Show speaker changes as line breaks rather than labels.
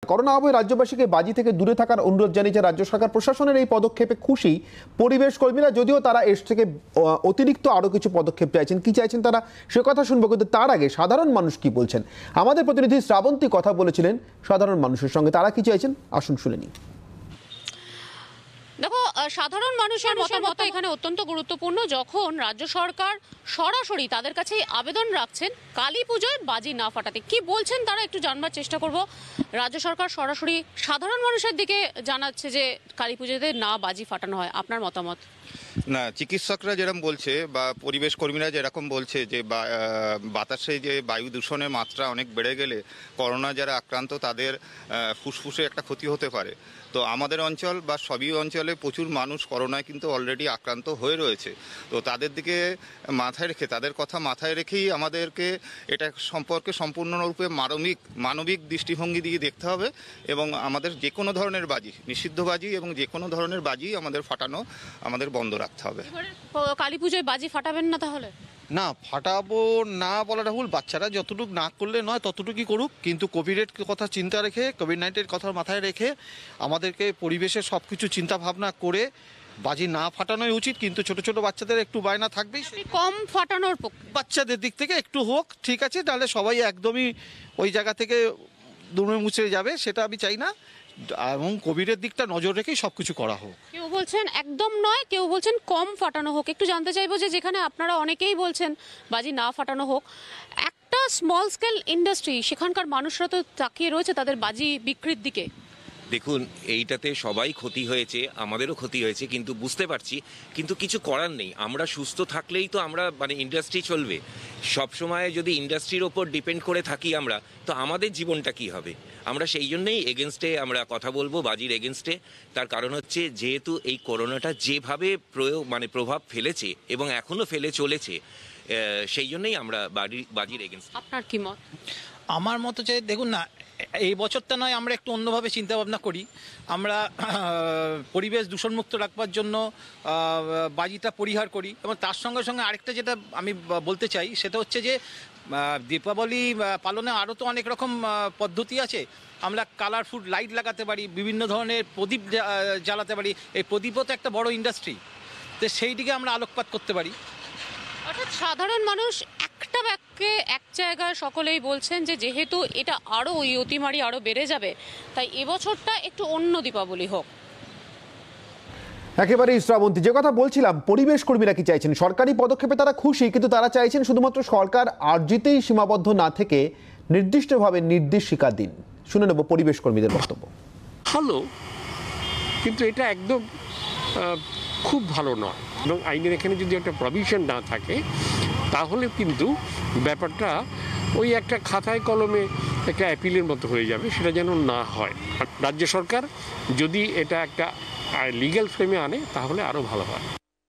Corona আবহে রাজ্যবাসীকে বাজি থেকে দূরে থাকার অনুরোধ জানিয়েছে রাজ্য সরকার। প্রশাসনের এই পদক্ষেপে খুশি পরিবেশ কর্মীরা, যদিও তারা এর থেকে অতিরিক্ত আরো কিছু পদক্ষেপ চাইছেন। কি চাইছেন তারা সে কথা শুনবো, কিন্তু তার আগে সাধারণ মানুষ কি বলছেন। আমাদের প্রতিনিধি শ্রাবন্তী কথা বলেছিলেন সাধারণ মানুষের সঙ্গে, তারা কি চাইছেন আসুন শুনে নিই।
দেখো, সাধারণ মানুষের মতামত এখানে অত্যন্ত গুরুত্বপূর্ণ। যখন রাজ্য সরকার সরাসরি তাদের কাছে আবেদন রাখছেন কালী পুজোয় বাজি না ফাটাতে, কি বলছেন তারা একটু জানবার চেষ্টা করব। রাজ্য সরকার সরাসরি সাধারণ মানুষের দিকে জানাচ্ছে যে কালী পুজোতে না বাজি ফাটানো হয়, আপনার মতামত?
না, চিকিৎসকরা যেরকম বলছে বা পরিবেশ কর্মীরা যেরকম বলছে যে বাতাসে যে বায়ু দূষণের মাত্রা অনেক বেড়ে গেলে করোনা যারা আক্রান্ত তাদের ফুসফুসে একটা ক্ষতি হতে পারে। তো আমাদের অঞ্চল বা সবই অঞ্চলে প্রচুর মানুষ করোনায় কিন্তু অলরেডি আক্রান্ত হয়ে রয়েছে। তো তাদের দিকে মাথায় রেখে, তাদের কথা মাথায় রেখেই আমাদেরকে এটা সম্পর্কে সম্পূর্ণরূপে মানবিক দৃষ্টিভঙ্গি দিয়ে দেখতে হবে এবং আমাদের যে কোনো ধরনের বাজি, নিষিদ্ধ বাজি এবং যে কোনো ধরনের বাজি আমাদের ফাটানো আমাদের বন্ধ রাখতে হবে।
কালী পুজোয় বাজি ফাটাবেন না তাহলে?
না, ফাটাবো না বলাটা ভুল। বাচ্চারা যতটুকু না করলে নয় ততটুকুই করুক, কিন্তু কোভিডের কথা চিন্তা রেখে, কোভিড-19 কথা মাথায় রেখে আমাদেরকে পরিবেশের সব কিছু চিন্তা ভাবনা করে বাজি না ফাটানোই উচিত। কিন্তু ছোট ছোট বাচ্চাদের একটু বায়না থাকবেই,
কম ফাটানোর
বাচ্চাদের দিক থেকে একটু হোক, ঠিক আছে, তাহলে সবাই একদমই ওই জায়গা থেকে দূরে মুছে যাবে, সেটা আমি চাই না। এবং কোভিডের দিকটা নজর রেখেই সবকিছু করা হোক।
কেউ বলছেন একদম নয়, কেউ বলছেন কম ফাটানো হোক। একটু জানতে চাইবো যে যেখানে আপনারা অনেকেই বলছেন বাজি না ফাটানো হোক, একটা স্মল স্কেল ইন্ডাস্ট্রি, সেখানকার মানুষরা তো তাকিয়ে রয়েছে তাদের বাজি বিক্রির দিকে।
দেখুন, এইটাতে সবাই ক্ষতি হয়েছে, আমাদেরও ক্ষতি হয়েছে, কিন্তু বুঝতে পারছি, কিন্তু কিছু করার নেই। আমরা সুস্থ থাকলেই তো আমরা ইন্ডাস্ট্রি চলবে। সবসময় যদি ইন্ডাস্ট্রির ওপর ডিপেন্ড করে থাকি আমরা, তো আমাদের জীবনটা কি হবে? আমরা সেই জন্যই এগেনস্টে আমরা কথা বলবো, বাজির এগেনস্টে। তার কারণ হচ্ছে যেহেতু এই করোনাটা যেভাবে প্রভাব ফেলেছে এবং এখনো ফেলে চলেছে, সেই জন্যই আমরা বাজির এগেনস্টে।
আপনার কি মত?
আমার মত চাই, দেখুন না, এই বছরটা নয় আমরা একটু অন্যভাবে চিন্তা ভাবনা করি। আমরা পরিবেশ দূষণমুক্ত রাখবার জন্য বাজিটা পরিহার করি, এবং তার সঙ্গে সঙ্গে আরেকটা যেটা আমি বলতে চাই সেটা হচ্ছে যে দীপাবলি পালনে আরও তো অনেক রকম পদ্ধতি আছে। আমরা কালারফুল লাইট লাগাতে পারি, বিভিন্ন ধরনের প্রদীপ জ্বালাতে পারি। এই প্রদীপও তো একটা বড় ইন্ডাস্ট্রি, তো সেই দিকে আমরা আলোকপাত করতে পারি।
অর্থাৎ সাধারণ মানুষ একটা বাক্যে এক জায়গায় সকলেই বলছেন যে যেহেতু এটা আরও ওই অতিমারি আরও বেড়ে যাবে, তাই এবছরটা একটু অন্য দীপাবলি হোক।
একেবারেই শ্রাবন্তী, যে কথা বলছিলাম, পরিবেশ কর্মীরা কি চাইছেন। সরকারি পদক্ষেপে তারা খুশি, কিন্তু তারা চাইছেন শুধুমাত্র সরকার আর্জিতেই সীমাবদ্ধ না থেকে নির্দিষ্টভাবে নির্দেশিকা দিন। শুনে নেব পরিবেশ কর্মীদের বক্তব্য।
ভালো, কিন্তু এটা একদম খুব ভালো নয়, এবং আইনের এখানে যদি একটা প্রভিশন না থাকে তাহলে কিন্তু ব্যাপারটা ওই একটা খাতায় কলমে একটা অ্যাপিলের মতো হয়ে যাবে, সেটা যেন না হয়। রাজ্য সরকার যদি এটা একটা লিগ্যাল ফ্রেমে আনে তাহলে আরও ভালো হয়।